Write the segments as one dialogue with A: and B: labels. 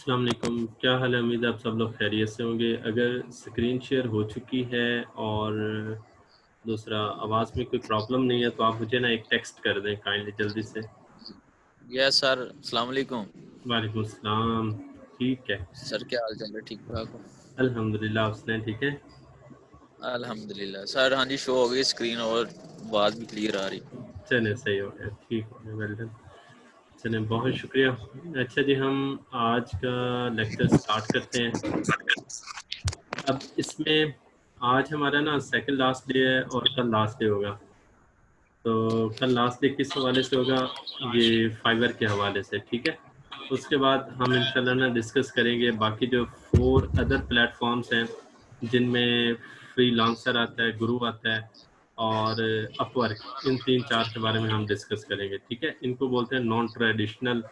A: अस्सलाम वालेकुम, क्या हाल है? उम्मीद है आप सब लोग खैरियत से होंगे। अगर स्क्रीन शेयर हो चुकी है और दूसरा आवाज़ में कोई प्रॉब्लम नहीं है तो आप मुझे ना एक टेक्स्ट कर दें काइंडली जल्दी से।
B: यस सर, अस्सलाम वालेकुम।
A: वालेकुम सलाम। ठीक है,
B: सर क्या हाल चाल है? ठीक ठाक हो?
A: अल्हम्दुलिल्लाह। आप सुनाएं? ठीक है।
B: अल्हम्दुलिल्लाह सर। हाँ जी, शो हो गई स्क्रीन और आवाज़ भी क्लियर आ रही।
A: चलें, सही हो गया, ठीक हो गया, वेल डन। चलें, बहुत शुक्रिया। अच्छा जी, हम आज का लेक्चर स्टार्ट करते हैं। अब इसमें आज हमारा ना सेकंड लास्ट डे है और कल लास्ट डे होगा। तो कल लास्ट डे किस हवाले से होगा? ये फाइवर के हवाले से, ठीक है। उसके बाद हम इंशाल्लाह ना डिस्कस करेंगे बाकी जो 4 अदर प्लेटफॉर्म्स हैं जिनमें फ्रीलांसर आता है, गुरु आता है और अपवर्क। इन 3-4 के बारे में हम डिस्कस करेंगे, ठीक है। इनको बोलते हैं नॉन ट्रेडिशनल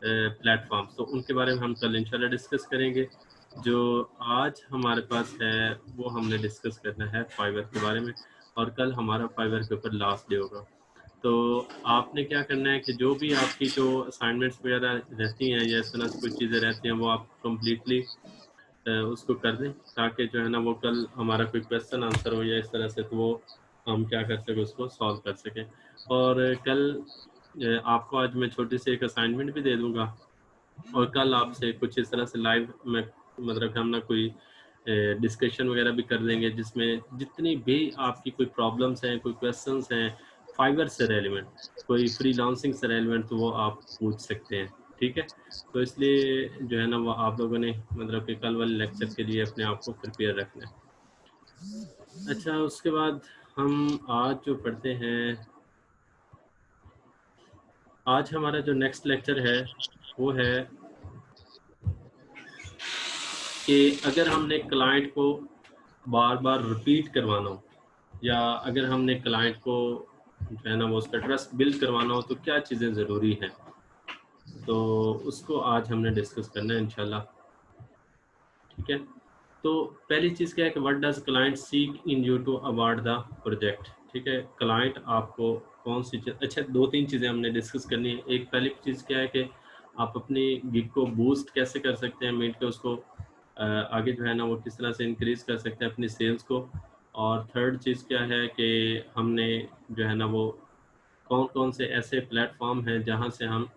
A: प्लेटफॉर्म्स। तो उनके बारे में हम कल इंशाल्लाह डिस्कस करेंगे। जो आज हमारे पास है वो हमने डिस्कस करना है फाइवर के बारे में, और कल हमारा फाइवर के ऊपर लास्ट डे होगा। तो आपने क्या करना है कि जो भी आपकी जो असाइनमेंट्स वगैरह रहती हैं या इस तरह से कुछ चीज़ें रहती हैं वो आप कम्प्लीटली उसको कर दें, ताकि जो है ना वो कल हमारा कोई क्वेश्चन आंसर हो या इस तरह से, तो वो हम क्या कर सकें, उसको सॉल्व कर सकें। और कल आपको आज मैं छोटी सी एक असाइनमेंट भी दे दूंगा और कल आपसे कुछ इस तरह से लाइव में मतलब हम ना कोई डिस्कशन वगैरह भी कर लेंगे, जिसमें जितनी भी आपकी कोई प्रॉब्लम्स हैं, कोई क्वेश्चंस हैं फाइवर से रेलिवेंट, कोई फ्रीलांसिंग से रेलिवेंट, तो वो आप पूछ सकते हैं, ठीक है। तो इसलिए जो है ना वो आप लोगों ने मतलब कि कल वाले लेक्चर के लिए अपने आप को प्रिपेयर रखना है। अच्छा, उसके बाद हम आज जो पढ़ते हैं, आज हमारा जो नेक्स्ट लेक्चर है वो है कि अगर हमने क्लाइंट को बार बार रिपीट करवाना हो, या अगर हमने क्लाइंट को जो है ना वो उसका ट्रस्ट बिल्ड करवाना हो, तो क्या चीज़ें ज़रूरी हैं। तो उसको आज हमने डिस्कस करना है इंशाल्लाह, ठीक है। तो पहली चीज़ क्या है कि what does client seek in you to award the project, ठीक है। क्लाइंट आपको कौन सी चीज़, अच्छा 2-3 चीज़ें हमने डिस्कस करनी है। एक पहली चीज़ क्या है कि आप अपनी गिग को बूस्ट कैसे कर सकते हैं, मीट के उसको आगे जो है ना वो किस तरह से इंक्रीज़ कर सकते हैं अपनी सेल्स को। और थर्ड चीज़ क्या है कि हमने जो है ना वो कौन कौन से ऐसे प्लेटफॉर्म हैं जहां से हम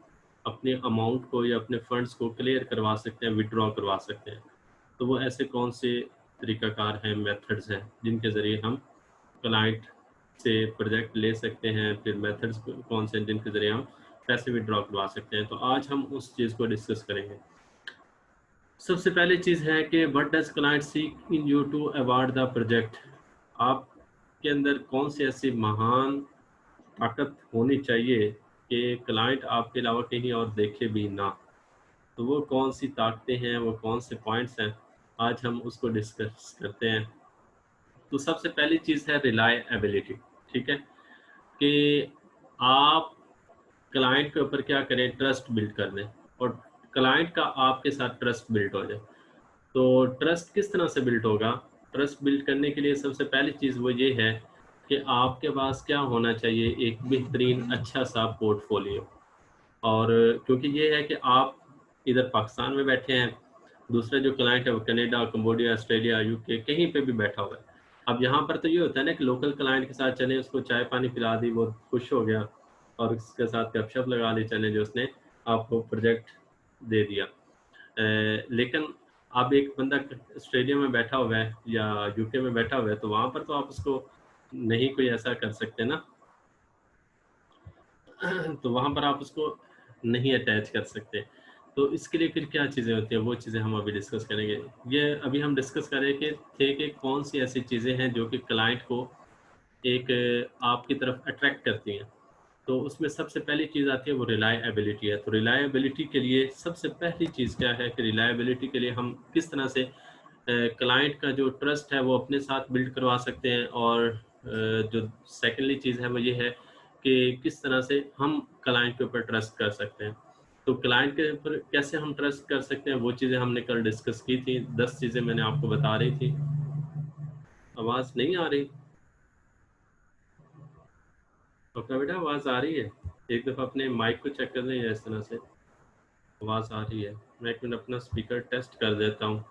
A: अपने अमाउंट को या अपने फंड्स को क्लियर करवा सकते हैं, विड्रॉ करवा सकते हैं। तो वो ऐसे कौन से तरीक़ाकार हैं, मेथड्स हैं जिनके ज़रिए हम क्लाइंट से प्रोजेक्ट ले सकते हैं, फिर मेथड्स कौन से हैं जिनके ज़रिए हम पैसे विड्रॉ करवा सकते हैं। तो आज हम उस चीज़ को डिस्कस करेंगे। सबसे पहली चीज़ है कि what does client seek in you to award the project. आपके अंदर कौन सी ऐसी महान ताकत होनी चाहिए कि क्लाइंट आपके अलावा कहीं और देखे भी ना। तो वो कौन सी ताकतें हैं, वो कौन से पॉइंट्स हैं, आज हम उसको डिस्कस करते हैं। तो सबसे पहली चीज़ है रिलायबिलिटी, ठीक है। कि आप क्लाइंट के ऊपर क्या करें, ट्रस्ट बिल्ड कर दें और क्लाइंट का आपके साथ ट्रस्ट बिल्ड हो जाए। तो ट्रस्ट किस तरह से बिल्ड होगा? ट्रस्ट बिल्ड करने के लिए सबसे पहली चीज़ वो ये है कि आपके पास क्या होना चाहिए, एक बेहतरीन अच्छा सा पोर्टफोलियो। और क्योंकि ये है कि आप इधर पाकिस्तान में बैठे हैं, दूसरा जो क्लाइंट है वो कनाडा, कंबोडिया, ऑस्ट्रेलिया, यूके कहीं पे भी बैठा हुआ है। अब यहाँ पर तो ये होता है ना कि लोकल क्लाइंट के साथ चलें, उसको चाय पानी पिला दी, वो खुश हो गया और उसके साथ गपशप लगा ली, चले जो उसने आपको प्रोजेक्ट दे दिया। लेकिन अब एक बंदा ऑस्ट्रेलिया में बैठा हुआ है या यूके में बैठा हुआ है, तो वहाँ पर तो आप उसको नहीं कोई ऐसा कर सकते ना। तो वहाँ पर आप उसको नहीं अटैच कर सकते। तो इसके लिए फिर क्या चीज़ें होती हैं, वो चीज़ें हम अभी डिस्कस करेंगे। ये अभी हम डिस्कस करें कि थे कि कौन सी ऐसी चीज़ें हैं जो कि क्लाइंट को एक आपकी तरफ अट्रैक्ट करती हैं। तो उसमें सबसे पहली चीज़ आती है वो रिलायबिलिटी है। तो रिलायबिलिटी के लिए सबसे पहली चीज़ क्या है कि रिलायबिलिटी के लिए हम किस तरह से क्लाइंट का जो ट्रस्ट है वो अपने साथ बिल्ड करवा सकते हैं। और जो सेकेंडली चीज़ है वो ये है कि किस तरह से हम क्लाइंट के ऊपर ट्रस्ट कर सकते हैं। तो क्लाइंट के ऊपर कैसे हम ट्रस्ट कर सकते हैं, वो चीज़ें हमने कल डिस्कस की थी। 10 चीज़ें मैंने आपको बता रही थी। आवाज़ नहीं आ रही? अपना बेटा आवाज़ आ रही है? एक दफ़ा अपने माइक को चेक कर लें या इस तरह से आवाज़ आ रही है। मैं एक मिनट अपना स्पीकर टेस्ट कर देता हूँ।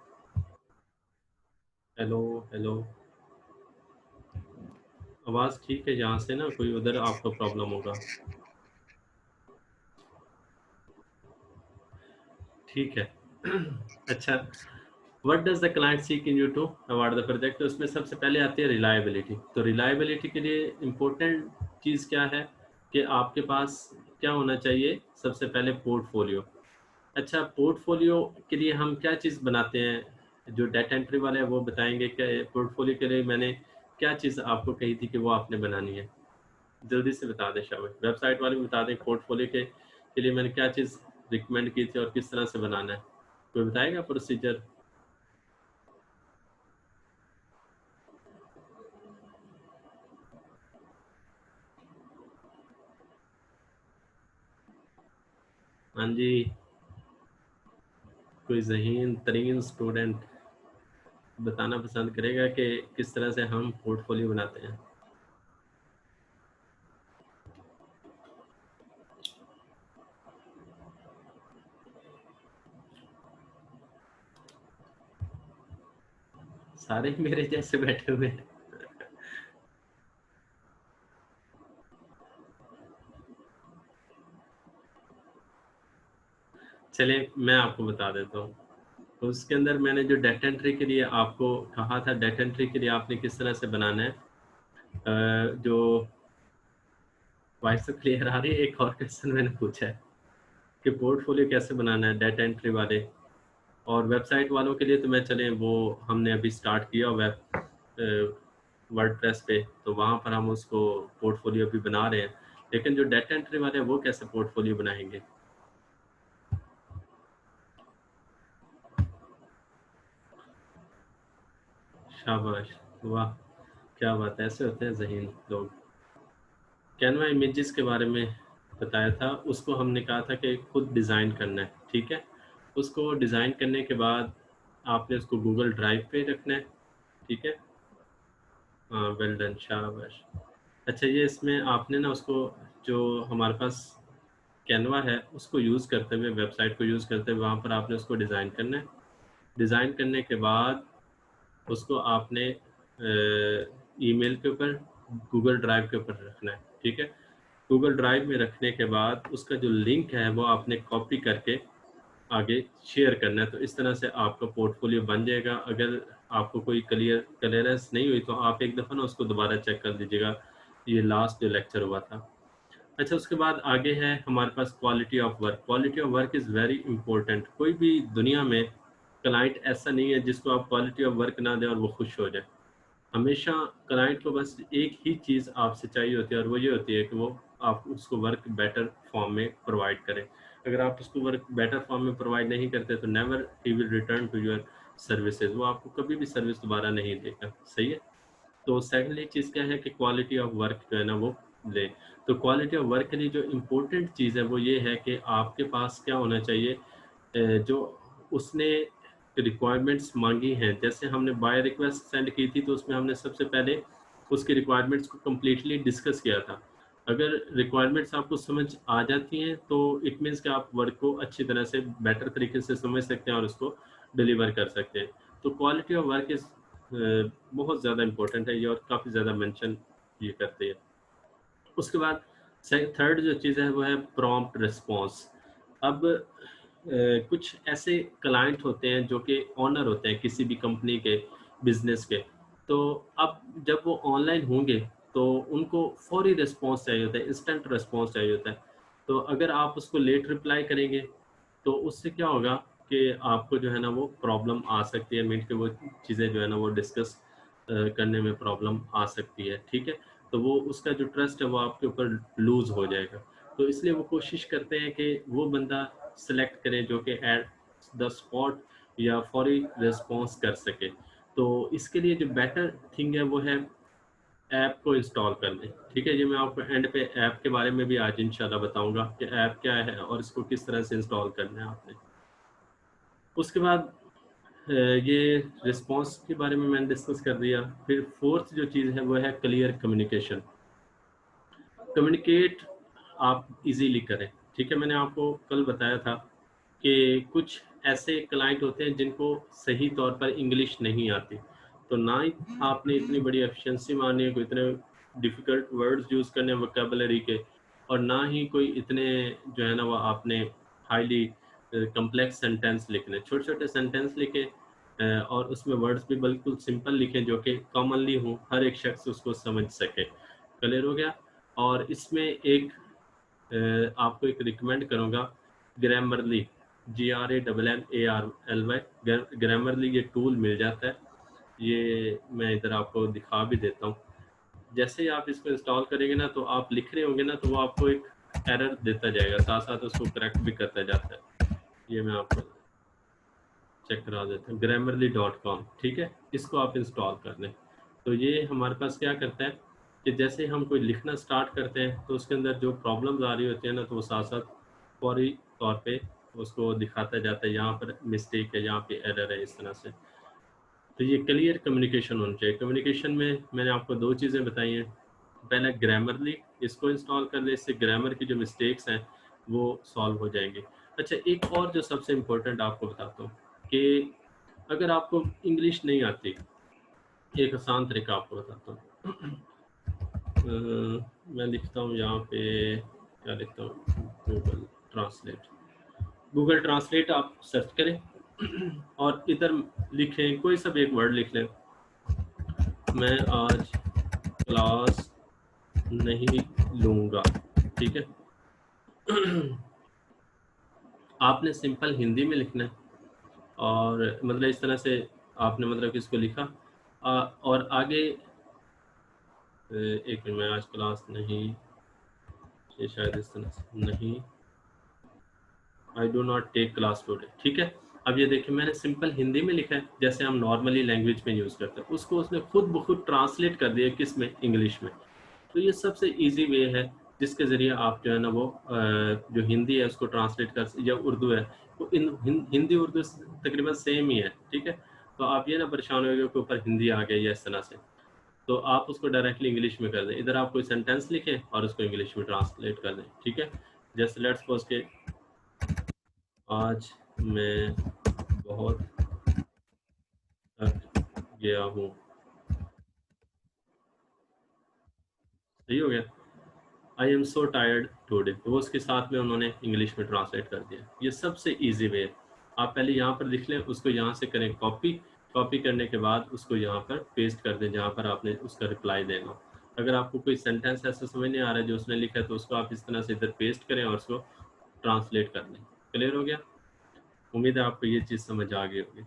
A: हेलो हेलो, आवाज़ ठीक है यहाँ से ना? कोई उधर आपको प्रॉब्लम होगा? ठीक है। अच्छा, what does the client seek in you to award the project? तो उसमें सबसे पहले आती है रिलायबिलिटी। तो रिलायबिलिटी के लिए इम्पोर्टेंट चीज़ क्या है कि आपके पास क्या होना चाहिए? सबसे पहले पोर्टफोलियो। अच्छा, पोर्टफोलियो के लिए हम क्या चीज़ बनाते हैं? जो डाटा एंट्री वाले हैं वो बताएंगे कि पोर्टफोलियो के लिए मैंने क्या चीज़ आपको कही थी कि वो आपने बनानी है। जल्दी से बता दें शामिल। वेबसाइट वाले भी बता दें पोर्टफोलियो के लिए मैंने क्या चीज़ रिकमेंड की थी और किस तरह से बनाना है। कोई बताएगा प्रोसीजर? हाँ जी, कोई ज़हीन तरीन स्टूडेंट बताना पसंद करेगा कि किस तरह से हम पोर्टफोलियो बनाते हैं? सारे मेरे जैसे बैठे हुए हैं। चलिए मैं आपको बता देता हूँ। तो उसके अंदर मैंने जो डाटा एंट्री के लिए आपको कहा था, डाटा एंट्री के लिए आपने किस तरह से बनाना है। जो वॉइस तो क्लियर आ रही है? एक और क्वेश्चन मैंने पूछा है कि पोर्टफोलियो कैसे बनाना है डाटा एंट्री वाले और वेबसाइट वालों के लिए। तो मैं चलें, वो हमने अभी स्टार्ट किया वेब वर्डप्रेस पे, तो वहाँ पर हम उसको पोर्टफोलियो भी बना रहे हैं। लेकिन जो डाटा एंट्री वाले हैं वो कैसे पोर्टफोलियो बनाएंगे? शाबाश, वाह, क्या बात है, ऐसे होते हैं ज़हीन लोग। कैनवा इमेजेस के बारे में बताया था, उसको हमने कहा था कि खुद डिज़ाइन करना है, ठीक है। उसको डिज़ाइन करने के बाद आपने उसको गूगल ड्राइव पे रखना है, ठीक है। हाँ, वेल डन, शाबाश। अच्छा, ये इसमें आपने ना उसको, जो हमारे पास कैनवा है उसको यूज़ करते हुए, वेबसाइट को यूज़ करते हुए वहाँ पर आपने उसको डिज़ाइन करना है। डिज़ाइन करने के बाद उसको आपने ईमेल के ऊपर, गूगल ड्राइव के ऊपर रखना है, ठीक है। गूगल ड्राइव में रखने के बाद उसका जो लिंक है वो आपने कॉपी करके आगे शेयर करना है। तो इस तरह से आपका पोर्टफोलियो बन जाएगा। अगर आपको कोई क्लियरेंस नहीं हुई तो आप एक दफ़ा ना उसको दोबारा चेक कर लीजिएगा, ये लास्ट जो लेक्चर हुआ था। अच्छा, उसके बाद आगे है हमारे पास quality of work. Quality of work is very important. कोई भी दुनिया में क्लाइंट ऐसा नहीं है जिसको आप क्वालिटी ऑफ वर्क ना दें और वो खुश हो जाए। हमेशा क्लाइंट को बस एक ही चीज़ आपसे चाहिए होती है और वो ये होती है कि वो आप उसको वर्क बेटर फॉर्म में प्रोवाइड करें। अगर आप उसको वर्क बेटर फॉर्म में प्रोवाइड नहीं करते तो never he will return to your services. वो आपको कभी भी सर्विस दोबारा नहीं देगा, सही है। तो सेकेंडली चीज़ क्या है कि क्वालिटी ऑफ वर्क जो है ना वो ले। तो क्वालिटी ऑफ वर्क के लिए जो इम्पोर्टेंट चीज़ है वो ये है कि आपके पास क्या होना चाहिए, जो उसने रिक्वायरमेंट्स मांगी हैं। जैसे हमने बाय रिक्वेस्ट सेंड की थी तो उसमें हमने सबसे पहले उसकी रिक्वायरमेंट्स को कम्प्लीटली डिस्कस किया था। अगर रिक्वायरमेंट्स आपको समझ आ जाती हैं तो इट मीन्स कि आप वर्क को अच्छी तरह से बेटर तरीके से समझ सकते हैं और उसको डिलीवर कर सकते हैं। तो क्वालिटी ऑफ वर्क इज़ बहुत ज़्यादा इम्पोर्टेंट है ये, और काफ़ी ज़्यादा मेंशन ये करते हैं। उसके बाद थर्ड जो चीज़ है वो है प्रॉम्प्ट रिस्पॉन्स। अब कुछ ऐसे क्लाइंट होते हैं जो कि ओनर होते हैं किसी भी कंपनी के, बिजनेस के। तो अब जब वो ऑनलाइन होंगे तो उनको फौरी रिस्पॉन्स चाहिए होता है, इंस्टेंट रिस्पॉन्स चाहिए होता है। तो अगर आप उसको लेट रिप्लाई करेंगे तो उससे क्या होगा कि आपको जो है ना वो प्रॉब्लम आ सकती है, मीट के वो चीज़ें जो है ना वो डिस्कस करने में प्रॉब्लम आ सकती है, ठीक है। तो वो उसका जो ट्रस्ट है वो आपके ऊपर लूज़ हो जाएगा। तो इसलिए वो कोशिश करते हैं कि वो बंदा सेलेक्ट करें जो कि एट द स्पॉट या फौरी रिस्पॉन्स कर सके। तो इसके लिए जो बेटर थिंग है वो है ऐप को इंस्टॉल कर लें, ठीक है। ये मैं आपको एंड पे ऐप के बारे में भी आज इंशाल्लाह बताऊंगा कि ऐप क्या है और इसको किस तरह से इंस्टॉल करना है आपने। उसके बाद ये रिस्पॉन्स के बारे में मैंने डिस्कस कर दिया। फिर फोर्थ जो चीज़ है वो है क्लियर कम्युनिकेशन। कम्युनिकेट आप इजीली करें, ठीक है। मैंने आपको कल बताया था कि कुछ ऐसे क्लाइंट होते हैं जिनको सही तौर पर इंग्लिश नहीं आती, तो ना ही आपने इतनी बड़ी एफिशिएंसी मारनी है, कोई इतने डिफ़िकल्ट वर्ड्स यूज़ करने हैं वोकैबुलरी के, और ना ही कोई इतने जो है ना वो आपने हाईली कॉम्प्लेक्स सेंटेंस लिखने, छोटे-छोटे सेंटेंस लिखे और उसमें वर्ड्स भी बिल्कुल सिंपल लिखें जो कि कॉमनली हों, हर एक शख्स उसको समझ सके। क्लियर हो गया? और इसमें एक आपको एक रिकमेंड करूँगा, ग्रामरली, GRAMMARLY, ग्रामरली ये टूल मिल जाता है। ये मैं इधर आपको दिखा भी देता हूँ। जैसे ही आप इसको इंस्टॉल करेंगे ना, तो आप लिख रहे होंगे ना, तो वो आपको एक एरर देता जाएगा, साथ-साथ उसको करेक्ट भी करता जाता है। ये मैं आपको चेक करा देता हूँ, grammarly.com, ठीक है? इसको आप इंस्टॉल कर लें। तो ये हमारे पास क्या करता है कि जैसे हम कोई लिखना स्टार्ट करते हैं, तो उसके अंदर जो प्रॉब्लम्स आ रही होती है ना, तो वो साथ-साथ फौरी तौर पे उसको दिखाता जाता है, यहाँ पर मिस्टेक है, यहाँ पे एरर है, इस तरह से। तो ये क्लियर कम्युनिकेशन होनी चाहिए। कम्युनिकेशन में मैंने आपको 2 चीज़ें बताई हैं। पहला ग्रामरली, इसको इंस्टॉल कर लें, इससे ग्रामर की जो मिस्टेक्स हैं, वो सॉल्व हो जाएँगी। अच्छा, एक और जो सबसे इम्पोर्टेंट आपको बताता हूँ कि अगर आपको इंग्लिश नहीं आती, एक आसान तरीका आपको बताता हूँ। मैं लिखता हूँ यहाँ पे, क्या लिखता हूँ, गूगल ट्रांसलेट। गूगल ट्रांसलेट आप सर्च करें और इधर लिखें, कोई सा भी एक वर्ड लिख लें, मैं आज क्लास नहीं लूँगा, ठीक है? आपने सिंपल हिंदी में लिखना है और मतलब इस तरह से आपने मतलब कि इसको लिखा और आगे एक मिनट, मैं आज क्लास नहीं, ये शायद इस तरह से नहीं, I do not take class today, ठीक है? अब ये देखिए, मैंने सिंपल हिंदी में लिखा है जैसे हम नॉर्मली लैंग्वेज में यूज़ करते हैं, उसको उसने खुद ब खुद ट्रांसलेट कर दिया, किस में, इंग्लिश में। तो ये सबसे ईजी वे है जिसके ज़रिए आप जो है ना वो जो हिंदी है उसको ट्रांसलेट कर, या उर्दू है, तो हिंदी उर्दू तकरीबन सेम ही है, ठीक है? तो आप ये ना परेशान होगे कि ऊपर हिंदी आ गई है इस तरह से, तो आप उसको डायरेक्टली इंग्लिश में कर दें। इधर आप कोई सेंटेंस लिखें और उसको इंग्लिश में ट्रांसलेट कर दें, ठीक है? जैसे लेट्स सपोज के आज मैं बहुत थक गया हूँ, सही हो गया? I am so tired today, तो वो उसके साथ में उन्होंने इंग्लिश में ट्रांसलेट कर दिया। ये सबसे ईजी वे है। आप पहले यहाँ पर लिख लें, उसको यहाँ से करें कॉपी, कॉपी करने के बाद उसको यहाँ पर पेस्ट कर दें जहाँ पर आपने उसका रिप्लाई देना हो। अगर आपको कोई सेंटेंस ऐसा समझ नहीं आ रहा है जो उसने लिखा है, तो उसको आप इस तरह से इधर पेस्ट करें और उसको ट्रांसलेट कर लें। क्लियर हो गया? उम्मीद है आपको ये चीज़ समझ आ गई होगी।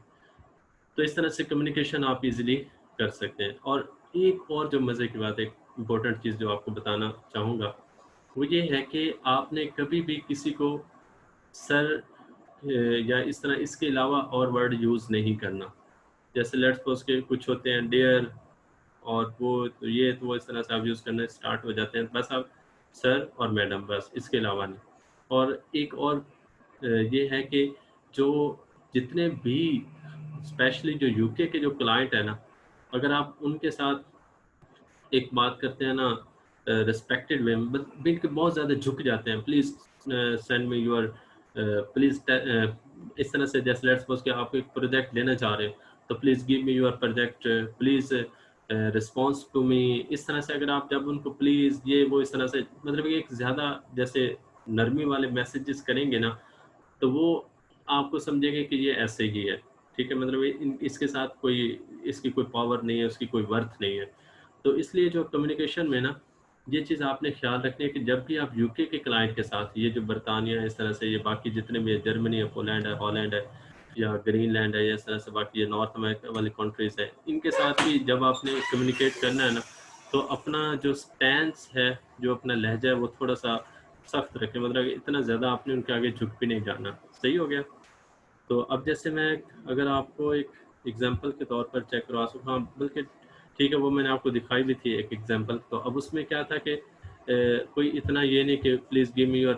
A: तो इस तरह से कम्युनिकेशन आप इजीली कर सकते हैं। और एक और जो मज़े की बात है, इम्पोर्टेंट चीज़ जो आपको बताना चाहूँगा, वो ये है कि आपने कभी भी किसी को सर या इस तरह इसके अलावा और वर्ड यूज़ नहीं करना। जैसे लेट्स सपोज के कुछ होते हैं डियर और वो, तो ये तो वो इस तरह से आप यूज़ करने स्टार्ट हो जाते हैं, बस आप सर और मैडम, बस इसके अलावा नहीं। और एक और ये है कि जो जितने भी स्पेशली जो यूके के जो क्लाइंट है ना, अगर आप उनके साथ एक बात करते हैं ना रिस्पेक्टेड वे में, बिल्कुल बहुत ज़्यादा झुक जाते हैं, please send me your, please इस तरह से, जैसे लेट्स सपोज कि आप एक प्रोजेक्ट लेना चाह रहे हो, तो please give me your project, please response to me, इस तरह से अगर आप जब उनको प्लीज़ ये वो इस तरह से मतलब एक ज़्यादा जैसे नरमी वाले मैसेजेस करेंगे ना, तो वो आपको समझेंगे कि ये ऐसे ही है, ठीक है? मतलब इसके साथ कोई, इसकी कोई पावर नहीं है, उसकी कोई वर्थ नहीं है। तो इसलिए जो कम्युनिकेशन में ना, ये चीज़ आपने ख्याल रखनी है कि जब भी आप यूके के क्लाइंट के साथ, ये जो बरतानिया है इस तरह से, ये बाकी जितने भी है, जर्मनी है, पोलैंड है, हॉलैंड है या ग्रीनलैंड है, या इस तरह से बाकी ये नॉर्थ अमेरिका वाली कंट्रीज़ है, इनके साथ भी जब आपने कम्युनिकेट करना है ना, तो अपना जो स्टैंस है, जो अपना लहजा है, वो थोड़ा-सा सख्त रखें, मतलब इतना ज़्यादा आपने उनके आगे झुक भी नहीं जाना। सही हो गया? तो अब जैसे मैं अगर आपको एक एग्जांपल के तौर पर चेक करवा सकूँ, हाँ, बल्कि ठीक है, वो मैंने आपको दिखाई भी थी एक एग्जांपल। तो अब उसमें क्या था कि कोई इतना ये नहीं कि please give me your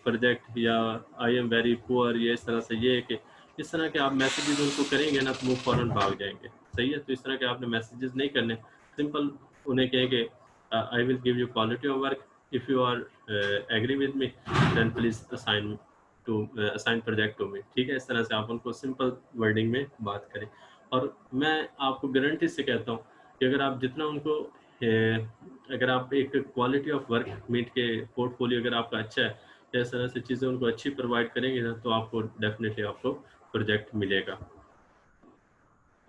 A: project या आई एम वेरी पुअर, ये इस तरह से, ये है कि इस तरह के आप मैसेजेस उनको करेंगे ना, तो वो फ़ौरन भाग जाएँगे। सही है? तो इस तरह के आपने मैसेजेस नहीं करने। सिंपल उन्हें कहें कि I will give you quality of work, if you are agree with me then please sign to assign project to me, ठीक है? इस तरह से आप उनको सिंपल वर्डिंग में बात करें। और मैं आपको गारंटी से कहता हूँ कि अगर आप जितना उनको अगर आप एक क्वालिटी ऑफ वर्क मीट के पोर्टफोलियो अगर आपका अच्छा है, तो इस तरह से चीज़ें उनको अच्छी प्रोवाइड करेंगे ना, तो आपको डेफिनेटली आपको प्रोजेक्ट मिलेगा।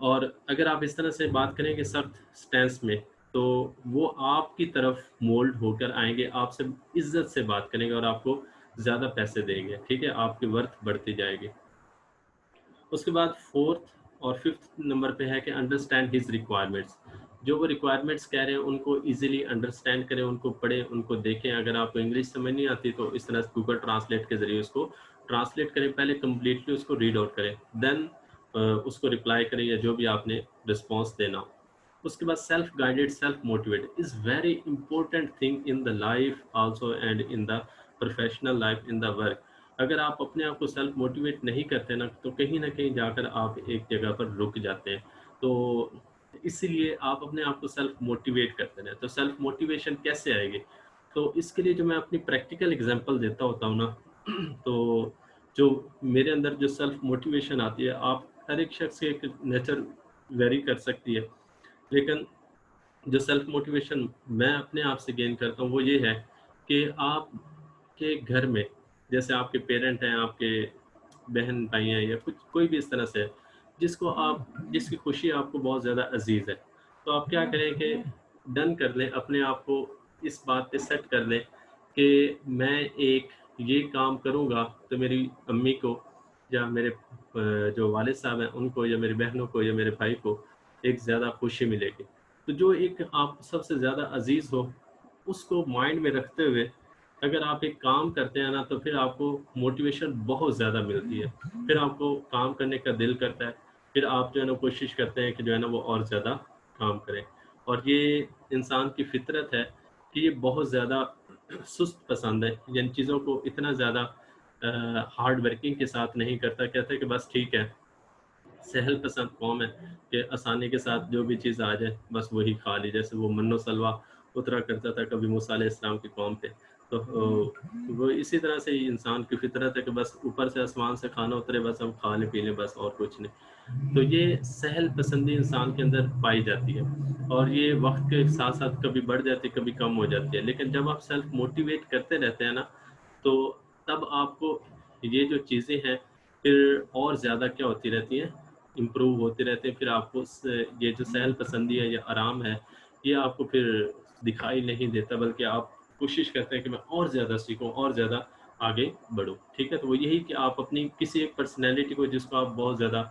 A: और अगर आप इस तरह से बात करेंगे सख्त स्टैंस में, तो वो आपकी तरफ मोल्ड होकर आएँगे, आपसे इज़्ज़त से बात करेंगे और आपको ज़्यादा पैसे देंगे, ठीक है? आपकी वर्थ बढ़ती जाएगी। उसके बाद 4th और 5th नंबर पे है कि अंडरस्टैंड हिज़ रिक्वायरमेंट्स। जो वो रिक्वायरमेंट्स कह रहे हैं उनको ईज़िली अंडरस्टैंड करें, उनको पढ़ें, उनको देखें। अगर आपको इंग्लिश समझ नहीं आती तो इस तरह से गूगल ट्रांसलेट के ज़रिए उसको ट्रांसलेट करें, पहले कंप्लीटली उसको रीड आउट करें, देन उसको रिप्लाई करें या जो भी आपने रिस्पॉन्स देना हो। उसके बाद self guided, self motivated is very important thing in the life also and in the professional life, in the work. अगर आप अपने आप को सेल्फ मोटिवेट नहीं करते ना, तो कहीं न कहीं जाकर आप एक जगह पर रुक जाते हैं। तो इसीलिए आप अपने आप को सेल्फ मोटिवेट करते रहें। तो सेल्फ मोटिवेशन कैसे आएगी? तो इसके लिए जो मैं अपनी प्रैक्टिकल एग्ज़ाम्पल देता होता हूँ ना, तो जो मेरे अंदर जो सेल्फ मोटिवेशन आती है, आप हर एक शख्स के एक नेचर वेरी कर सकती है। लेकिन जो सेल्फ मोटिवेशन मैं अपने आप से गेन करता हूँ वो ये है कि आपके घर में जैसे आपके पेरेंट हैं, आपके बहन भाई हैं या कुछ कोई भी इस तरह से है, जिसकी खुशी आपको बहुत ज़्यादा अजीज़ है, तो आप क्या करें कि डन कर लें, अपने आप को इस बात पे सेट कर लें कि मैं एक ये काम करूँगा तो मेरी अम्मी को या मेरे जो वालिद साहब हैं उनको या मेरी बहनों को या मेरे भाई को एक ज़्यादा खुशी मिलेगी। तो जो एक आप सबसे ज़्यादा अज़ीज़ हो, उसको माइंड में रखते हुए अगर आप एक काम करते हैं ना, तो फिर आपको मोटिवेशन बहुत ज़्यादा मिलती है। फिर आपको काम करने का दिल करता है, फिर आप जो है ना कोशिश करते हैं कि जो है ना वो और ज़्यादा काम करें। और ये इंसान की फ़ितरत है कि ये बहुत ज़्यादा सुस्त पसंद है, जिन चीज़ों को इतना ज़्यादा हार्ड वर्किंग के साथ नहीं करता, कहता है कि बस ठीक है, सहल पसंद कौम है कि आसानी के साथ जो भी चीज़ आ जाए बस वही खा ली। जैसे वो मन्नो सलवा उतरा करता था कभी मूसा अलैहिस्सलाम की कौम पे, तो वो इसी तरह से ही इंसान की फितरत है कि बस ऊपर से आसमान से खाना उतरे, बस हम खा लें पी लें बस और कुछ नहीं। तो ये सहल पसंदी इंसान के अंदर पाई जाती है और ये वक्त के साथ साथ कभी बढ़ जाती है कभी कम हो जाती है। लेकिन जब आप सेल्फ मोटिवेट करते रहते हैं ना, तो तब आपको ये जो चीज़ें हैं फिर और ज़्यादा क्या होती रहती हैं, इम्प्रूव होते रहते हैं। फिर आपको ये जो सहल पसंदी है या आराम है, ये आपको फिर दिखाई नहीं देता, बल्कि आप कोशिश करते हैं कि मैं और ज़्यादा सीखूं और ज़्यादा आगे बढ़ूं। ठीक है, तो वो यही कि आप अपनी किसी एक पर्सनैलिटी को जिसको आप बहुत ज़्यादा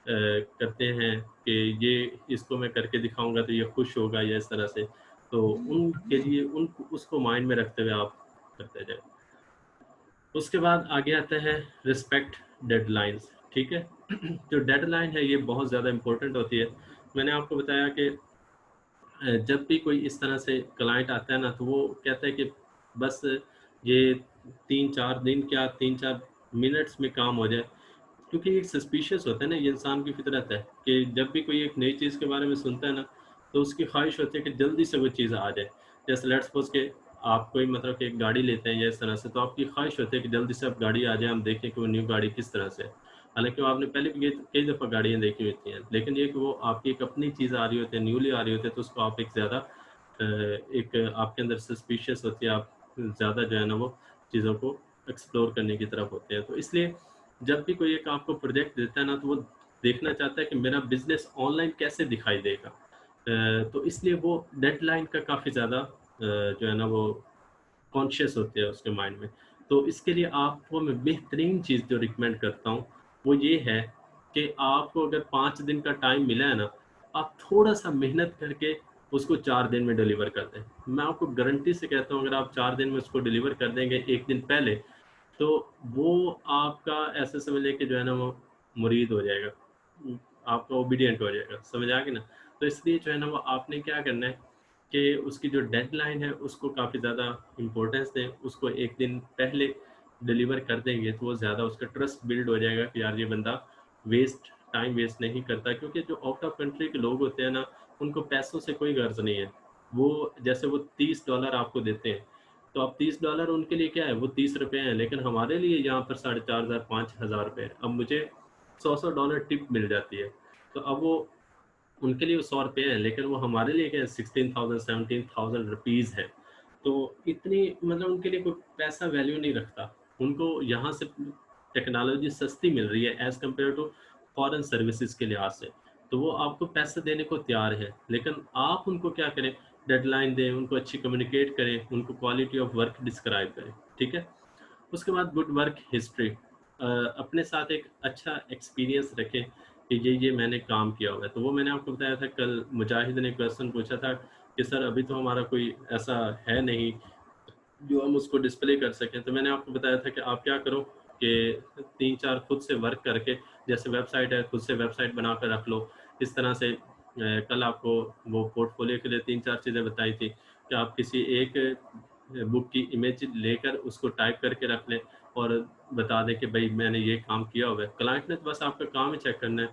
A: करते हैं कि ये इसको मैं करके दिखाऊंगा तो ये खुश होगा या इस तरह से, तो उनके लिए उन उसको माइंड में रखते हुए आप करते जाए। उसके बाद आगे आता है रिस्पेक्ट डेडलाइंस। ठीक है, जो डेडलाइन है ये बहुत ज़्यादा इम्पोर्टेंट होती है। मैंने आपको बताया कि जब भी कोई इस तरह से क्लाइंट आता है ना, तो वो कहता है कि बस ये 3-4 दिन क्या 3-4 मिनट्स में काम हो जाए। क्योंकि एक सस्पिशियस होता है ना, ये इंसान की फितरत है कि जब भी कोई एक नई चीज़ के बारे में सुनता है ना, तो उसकी ख्वाहिश होती है कि जल्दी से वो चीज़ आ जाए। जैसे लेट्स सपोज़ कि आप कोई मतलब कि एक गाड़ी लेते हैं या इस तरह से, तो आपकी ख्वाहिश होती है कि जल्दी से अब गाड़ी आ जाए, हम देखें कि वो न्यू गाड़ी किस तरह से है। हालाँकि वो आपने पहले भी कई दफ़ा गाड़ियाँ देखी होती हैं, लेकिन ये कि वो आपकी एक अपनी चीज़ आ रही होती है, न्यूली आ रही होती है, तो उसको आप एक ज़्यादा एक आपके अंदर सस्पिशियस होती है, आप ज़्यादा जो है ना वो चीज़ों को एक्सप्लोर करने की तरफ होते हैं। तो इसलिए जब भी कोई एक आपको प्रोजेक्ट देता है ना, तो वो देखना चाहता है कि मेरा बिज़नेस ऑनलाइन कैसे दिखाई देगा। तो इसलिए वो डेडलाइन का काफ़ी ज़्यादा जो है ना वो कॉन्शियस होते हैं उसके माइंड में। तो इसके लिए आपको मैं बेहतरीन चीज़ जो रिकमेंड करता हूँ, वो ये है कि आपको अगर 5 दिन का टाइम मिला है ना, आप थोड़ा-सा मेहनत करके उसको 4 दिन में डिलीवर कर दें। मैं आपको गारंटी से कहता हूँ, अगर आप 4 दिन में उसको डिलीवर कर देंगे 1 दिन पहले, तो वो आपका ऐसे समझ लें कि जो है ना वो मुरीद हो जाएगा। आपका ओबीडिएंट हो जाएगा, समझ आ गई ना? तो इसलिए जो है ना वो आपने क्या करना है कि उसकी जो डेडलाइन है उसको काफ़ी ज़्यादा इम्पोर्टेंस दें, उसको 1 दिन पहले डिलीवर कर देंगे तो वो ज़्यादा उसका ट्रस्ट बिल्ड हो जाएगा कि यार ये बंदा टाइम वेस्ट नहीं करता। क्योंकि जो आउट ऑफ कंट्री के लोग होते हैं ना, उनको पैसों से कोई गर्ज़ नहीं है। वो जैसे वो $30 आपको देते हैं, तो अब $30 उनके लिए क्या है, वो ₹30 हैं, लेकिन हमारे लिए यहाँ पर 4,500 5,000 रुपये है। अब मुझे $100 टिप मिल जाती है, तो अब वो उनके लिए ₹100 है, लेकिन वो हमारे लिए क्या है 16,000 17,000 रुपीज़ है। तो इतनी मतलब उनके लिए कोई पैसा वैल्यू नहीं रखता। उनको यहाँ से टेक्नोलॉजी सस्ती मिल रही है as compare to foreign services के लिहाज से। तो वो आपको पैसे देने को तैयार है, लेकिन आप उनको क्या करें, डेडलाइन दें, उनको अच्छी कम्युनिकेट करें, उनको क्वालिटी ऑफ वर्क डिस्क्राइब करें, ठीक है? उसके बाद गुड वर्क हिस्ट्री, अपने साथ एक अच्छा एक्सपीरियंस रखें कि ये मैंने काम किया हुआ है। तो वो मैंने आपको बताया था, कल मुजाहिद ने क्वेश्चन पूछा था कि सर अभी तो हमारा कोई ऐसा है नहीं जो हम उसको डिस्प्ले कर सकें। तो मैंने आपको बताया था कि आप क्या करो कि 3-4 खुद से वर्क करके, जैसे वेबसाइट है, खुद से वेबसाइट बनाकर रख लो। इस तरह से कल आपको वो पोर्टफोलियो के लिए 3-4 चीज़ें बताई थी कि आप किसी एक बुक की इमेज लेकर उसको टाइप करके रख लें और बता दें कि भई मैंने ये काम किया हुआ है। क्लाइंट ने तो बस आपका काम ही चेक करना है।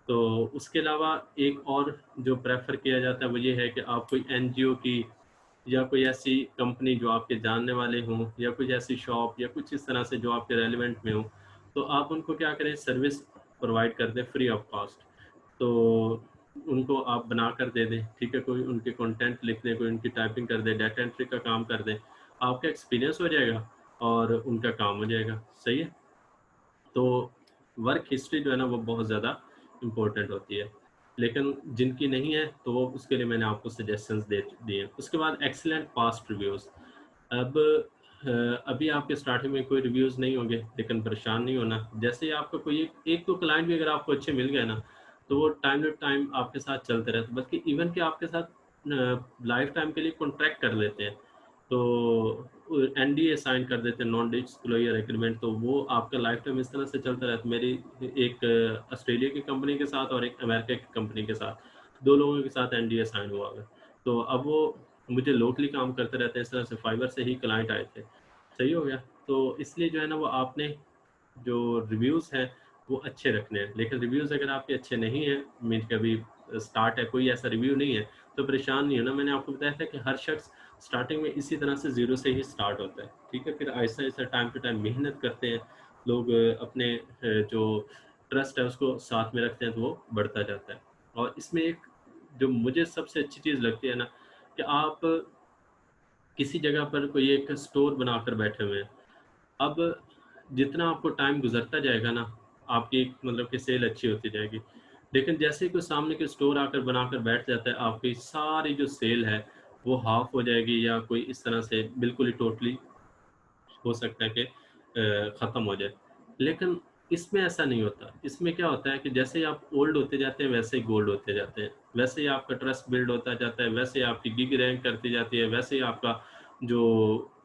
A: तो उसके अलावा एक और जो प्रेफ़र किया जाता है वो ये है कि आप कोई एनजीओ की या कोई ऐसी कंपनी जो आपके जानने वाले हों, या कुछ ऐसी शॉप या कुछ इस तरह से जो आपके रेलेवेंट में हो, तो आप उनको क्या करें, सर्विस प्रोवाइड कर दें फ्री ऑफ कॉस्ट। तो उनको आप बनाकर दे दें, ठीक है? कोई उनके कंटेंट लिख दें, कोई उनकी टाइपिंग कर दे, डाटा एंट्री का काम कर दें। आपका एक्सपीरियंस हो जाएगा और उनका काम हो जाएगा, सही है? तो वर्क हिस्ट्री जो है ना वो बहुत ज़्यादा इम्पोर्टेंट होती है। लेकिन जिनकी नहीं है तो वो उसके लिए मैंने आपको सजेशंस दे दिए हैं। उसके बाद एक्सीलेंट पास्ट रिव्यूज़। अब अभी आपके स्टार्टिंग में कोई रिव्यूज़ नहीं होंगे, लेकिन परेशान नहीं होना। जैसे ही आपका कोई एक एक तो क्लाइंट भी अगर आपको अच्छे मिल गए ना, तो वो टाइम टू टाइम आपके साथ चलते रहते हैं। बल्कि इवन कि आपके साथ लाइफ टाइम के लिए कॉन्ट्रैक्ट कर लेते हैं। तो एनडीए साइन कर देते हैं, नॉन डिस्क्लोजर एग्रीमेंट, तो वो आपका लाइफ टाइम इस तरह से चलता रहता है। मेरी एक ऑस्ट्रेलिया की कंपनी के साथ और एक अमेरिका की कंपनी के साथ, 2 लोगों के साथ एनडीए साइन हुआ है। तो अब वो मुझे लोकली काम करते रहते हैं, इस तरह से फाइबर से ही क्लाइंट आए थे। सही हो गया? तो इसलिए जो है ना वो आपने जो रिव्यूज़ हैं वो अच्छे रखने हैं। लेकिन रिव्यूज़ अगर आपके अच्छे नहीं हैं, मीन्स कि अभी स्टार्ट है, कोई ऐसा रिव्यू नहीं है, तो परेशान नहीं होना। मैंने आपको बताया था कि हर शख्स स्टार्टिंग में इसी तरह से ज़ीरो से ही स्टार्ट होता है, ठीक है? फिर आहिस्ता-आहिस्ता टाइम टू टाइम मेहनत करते हैं लोग, अपने जो ट्रस्ट है उसको साथ में रखते हैं, तो वो बढ़ता जाता है। और इसमें एक जो मुझे सबसे अच्छी चीज़ लगती है ना, कि आप किसी जगह पर कोई एक स्टोर बनाकर बैठे हुए हैं। अब जितना आपको टाइम गुज़रता जाएगा ना, आपकी मतलब कि सेल अच्छी होती जाएगी। लेकिन जैसे ही कोई सामने के स्टोर आकर बनाकर बैठ जाता है, आपकी सारी जो सेल है, वो हाफ़ हो जाएगी या कोई इस तरह से बिल्कुल ही टोटली हो सकता है कि ख़त्म हो जाए। लेकिन इसमें ऐसा नहीं होता। इसमें क्या होता है कि जैसे ही आप ओल्ड होते जाते हैं, वैसे ही गोल्ड होते जाते हैं। वैसे ही आपका ट्रस्ट बिल्ड होता जाता है, वैसे ही आपकी गिग रैंक करती जाती है, वैसे ही आपका जो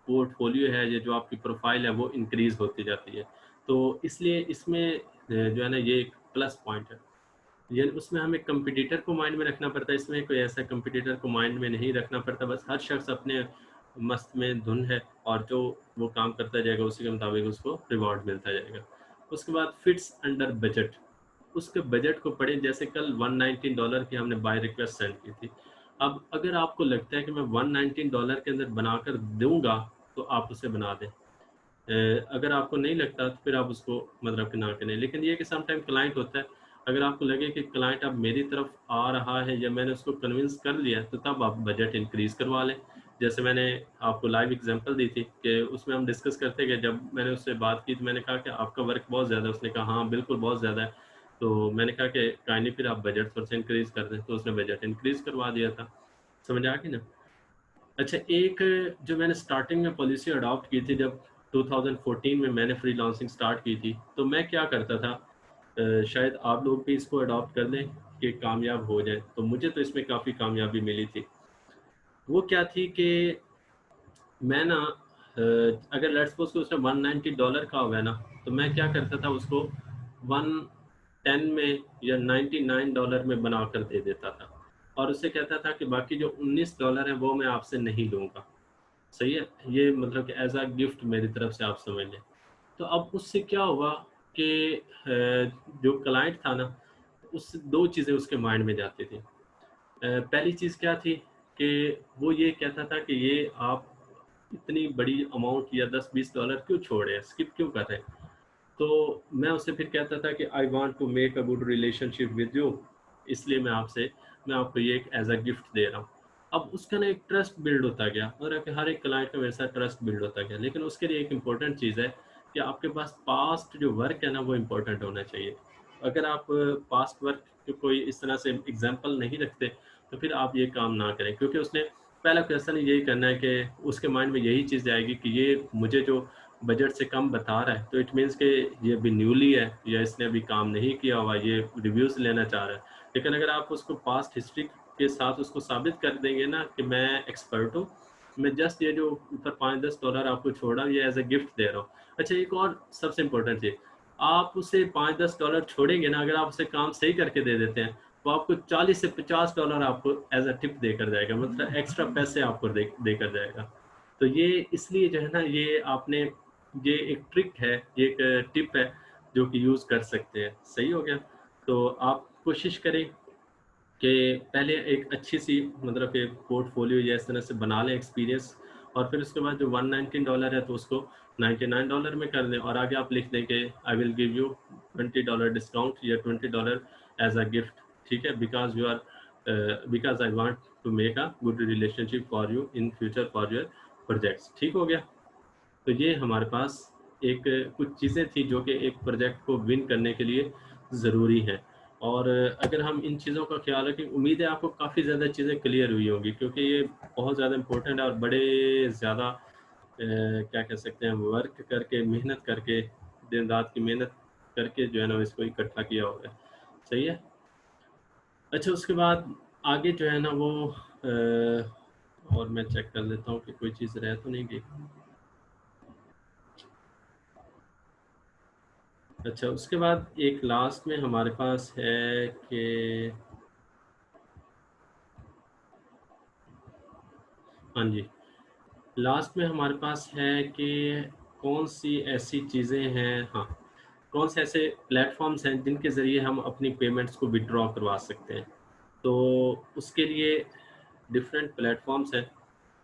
A: पोर्टफोलियो है, ये जो आपकी प्रोफ़ाइल है, वो इंक्रीज़ होती जाती है। तो इसलिए इसमें जो है ना, ये एक प्लस पॉइंट है। ये उसमें हमें कॉम्पिटिटर को माइंड में रखना पड़ता है, इसमें कोई ऐसा कॉम्पिटिटर को माइंड में नहीं रखना पड़ता, बस हर शख्स अपने मस्त में धुन है और जो वो काम करता जाएगा उसी के मुताबिक उसको रिवॉर्ड मिलता जाएगा। उसके बाद फिट्स अंडर बजट, उसके बजट को पढ़ें। जैसे कल $119 की हमने बाय रिक्वेस्ट सेंड की थी। अब अगर आपको लगता है कि मैं $119 के अंदर बनाकर दूँगा, तो आप उसे बना दें। अगर आपको नहीं लगता तो फिर आप उसको मतलब कि ना करें। लेकिन ये है कि सम टाइम क्लाइंट होता है, अगर आपको लगे कि क्लाइंट अब मेरी तरफ आ रहा है या मैंने उसको कन्विंस कर लिया, तो तब आप बजट इंक्रीज़ करवा लें। जैसे मैंने आपको लाइव एग्ज़ाम्पल दी थी कि उसमें हम डिस्कस करते गए, जब मैंने उससे बात की तो मैंने कहा कि आपका वर्क बहुत ज़्यादा है। उसने कहा हाँ, बिल्कुल बहुत ज़्यादा है। तो मैंने कहा कि काइंडली फिर आप बजट थोड़ा-सा इंक्रीज़ कर दें, तो उसने बजट इंक्रीज़ करवा दिया था। समझ आ गई ना? अच्छा, एक जो मैंने स्टार्टिंग में पॉलिसी अडॉप्ट की थी जब 2014 में मैंने फ्रीलांसिंग स्टार्ट की थी, तो मैं क्या करता था, शायद आप लोग भी इसको अडॉप्ट कर लें कि कामयाब हो जाएँ। तो मुझे तो इसमें काफ़ी कामयाबी मिली थी। वो क्या थी कि मैं ना अगर लेट्स सपोज़ कि उसने $190 का हुआ है ना, तो मैं क्या करता था उसको 110 में या $99 में बनाकर दे देता था। और उससे कहता था कि बाकी जो $19 हैं वो मैं आपसे नहीं लूँगा। सही है? ये मतलब कि एज़ अ गिफ्ट मेरी तरफ से आप समझ लें। तो अब उससे क्या हुआ कि जो क्लाइंट था ना, उस 2 चीज़ें उसके माइंड में जाती थी। पहली चीज़ क्या थी कि वो ये कहता था कि ये आप इतनी बड़ी अमाउंट या $10-20 क्यों छोड़ रहे हैं, स्किप क्यों कर रहे हैं? तो मैं उससे फिर कहता था कि I want to make a good relationship with you, इसलिए मैं आपको ये एक एज अ गिफ्ट दे रहा हूँ। अब उसका ना एक ट्रस्ट बिल्ड होता गया और हर एक क्लाइंट का वैसा ट्रस्ट बिल्ड होता गया, लेकिन उसके लिए एक इम्पोर्टेंट चीज़ है कि आपके पास पास्ट जो वर्क है ना वो इम्पोर्टेंट होना चाहिए। अगर आप पास्ट वर्क को कोई इस तरह से एग्जाम्पल नहीं रखते तो फिर आप ये काम ना करें, क्योंकि उसने पहला क्वेश्चन यही करना है कि उसके माइंड में यही चीज़ आएगी कि ये मुझे जो बजट से कम बता रहा है तो इट मीन्स कि ये अभी न्यूली है या इसने अभी काम नहीं किया हुआ, ये रिव्यूज़ लेना चाह रहा है। लेकिन अगर आप उसको पास्ट हिस्ट्री के साथ उसको साबित कर देंगे ना कि मैं एक्सपर्ट हूँ, मैं जस्ट ये जो ऊपर $5-10 आपको छोड़ा ये एज अ गिफ्ट दे रहा हूँ। अच्छा, एक और सबसे इम्पोर्टेंट चीज़, आप उसे $5-10 छोड़ेंगे ना, अगर आप उसे काम सही करके दे देते हैं तो आपको $40 से $50 आपको एज अ टिप देकर जाएगा, मतलब एक्स्ट्रा पैसे आपको देकर जाएगा। तो ये इसलिए जो है ना, ये आपने ये एक ट्रिक है, ये एक टिप है जो कि यूज़ कर सकते हैं। सही हो गया? तो आप कोशिश करें कि पहले एक अच्छी सी मतलब एक पोर्टफोलियो या इस तरह से बना लें एक्सपीरियंस, और फिर उसके बाद जो $119 है तो उसको $99 में कर दें और आगे आप लिख दें कि I will give you $20 discount या $20 एज अ गिफ्ट। ठीक है, because I want to make a good relationship for you in future for your projects. ठीक हो गया? तो ये हमारे पास एक कुछ चीज़ें थी जो कि एक प्रोजेक्ट को विन करने के लिए ज़रूरी हैं, और अगर हम इन चीज़ों का ख्याल रखें, उम्मीद है आपको काफ़ी ज़्यादा चीज़ें क्लियर हुई होंगी, क्योंकि ये बहुत ज़्यादा इम्पोर्टेंट है और बड़े ज़्यादा क्या कह सकते हैं, वर्क करके मेहनत करके दिन रात की मेहनत करके जो है ना इसको इकट्ठा किया होगा। सही है? अच्छा, उसके बाद आगे जो है ना वो और मैं चेक कर लेता हूँ कि कोई चीज़ रह तो नहीं गई। अच्छा, उसके बाद एक लास्ट में हमारे पास है कि हाँ जी, लास्ट में हमारे पास है कि कौन सी ऐसी चीज़ें हैं, हाँ, कौन से ऐसे प्लेटफॉर्म्स हैं जिनके ज़रिए हम अपनी पेमेंट्स को विड्रॉ करवा सकते हैं। तो उसके लिए डिफरेंट प्लेटफॉर्म्स हैं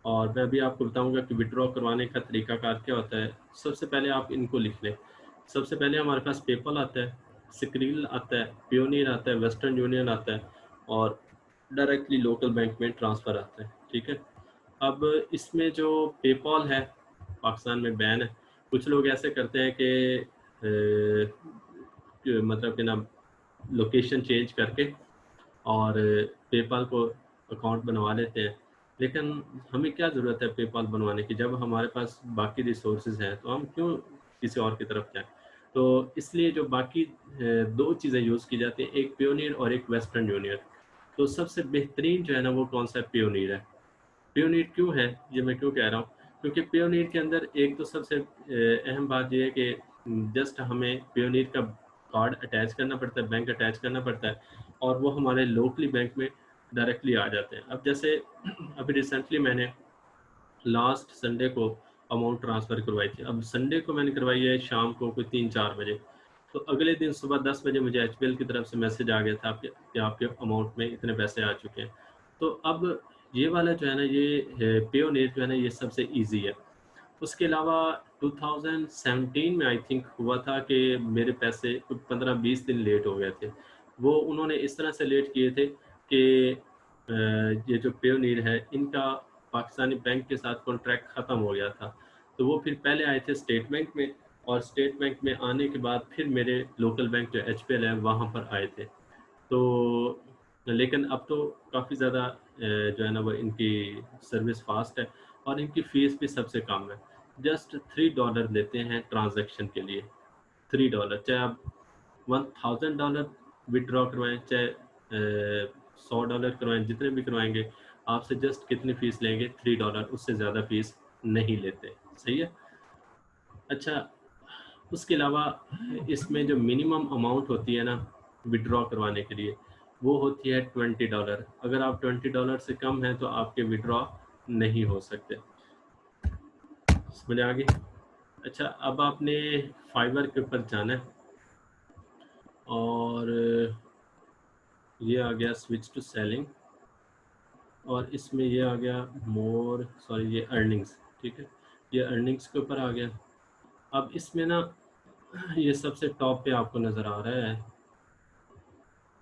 A: और मैं अभी आपको बताऊंगा कि विड्रॉ करवाने का तरीकाकार क्या होता है। सबसे पहले आप इनको लिख लें। सबसे पहले हमारे पास पेपल आता है, स्क्रील आता है, पियोनियर आता है, वेस्टर्न यूनियन आता है और डायरेक्टली लोकल बैंक में ट्रांसफ़र आता है। ठीक है, अब इसमें जो पेपॉल है पाकिस्तान में बैन है। कुछ लोग ऐसे करते हैं कि मतलब कि ना लोकेशन चेंज करके और पेपाल को अकाउंट बनवा लेते हैं, लेकिन हमें क्या ज़रूरत है पेपाल बनवाने की जब हमारे पास बाकी रिसोर्सेज हैं, तो हम क्यों किसी और की तरफ जाएं। तो इसलिए जो बाकी दो चीज़ें यूज़ की जाती हैं, एक पियोनियर और एक वेस्टर्न यूनियन। तो सबसे बेहतरीन जो है ना वो कौन सा पियोनियर है। पियोनियर क्यों है, ये मैं क्यों कह रहा हूँ, क्योंकि पियोनियर के अंदर एक तो सबसे अहम बात ये है कि जस्ट हमें पियोनियर का कार्ड अटैच करना पड़ता है, बैंक अटैच करना पड़ता है और वो हमारे लोकली बैंक में डायरेक्टली आ जाते हैं। अब जैसे अभी रिसेंटली मैंने लास्ट संडे को अमाउंट ट्रांसफ़र करवाई थी। अब संडे को मैंने करवाई है शाम को कोई 3-4 बजे, तो अगले दिन सुबह 10 बजे मुझे एचपीएल की तरफ से मैसेज आ गया था कि आपके अमाउंट में इतने पैसे आ चुके हैं। तो अब ये वाला जो है ना, ये पेयोनियर जो है ना, ये सबसे ईजी है। उसके अलावा 2017 में आई थिंक हुआ था कि मेरे पैसे 15-20 दिन लेट हो गए थे। वो उन्होंने इस तरह से लेट किए थे कि ये जो पेयोनियर है इनका पाकिस्तानी बैंक के साथ कॉन्ट्रैक्ट ख़त्म हो गया था। तो वो फिर पहले आए थे स्टेट बैंक में और स्टेट बैंक में आने के बाद फिर मेरे लोकल बैंक जो एचपीएल है वहाँ पर आए थे। तो लेकिन अब तो काफ़ी ज़्यादा जो है ना वो इनकी सर्विस फास्ट है और इनकी फ़ीस भी सबसे कम है। जस्ट $3 लेते हैं ट्रांजैक्शन के लिए। $3, चाहे आप $1000 विथड्रॉ करवाएं, चाहे $100 करवाएं, जितने भी करवाएंगे आपसे जस्ट कितनी फ़ीस लेंगे, $3, उससे ज़्यादा फ़ीस नहीं लेते। सही है? अच्छा, उसके अलावा इसमें जो मिनिमम अमाउंट होती है ना विड्रॉ करवाने के लिए, वो होती है $20। अगर आप $20 से कम हैं तो आपके विड्रॉ नहीं हो सकते। समझ आ गई? अच्छा, अब आपने फाइवर के ऊपर जाना है और ये आ गया स्विच टू सेलिंग और इसमें ये आ गया मोर, सॉरी ये अर्निंग्स। ठीक है, ये अर्निंग्स के ऊपर आ गया। अब इसमें ना ये सबसे टॉप पे आपको नज़र आ रहा है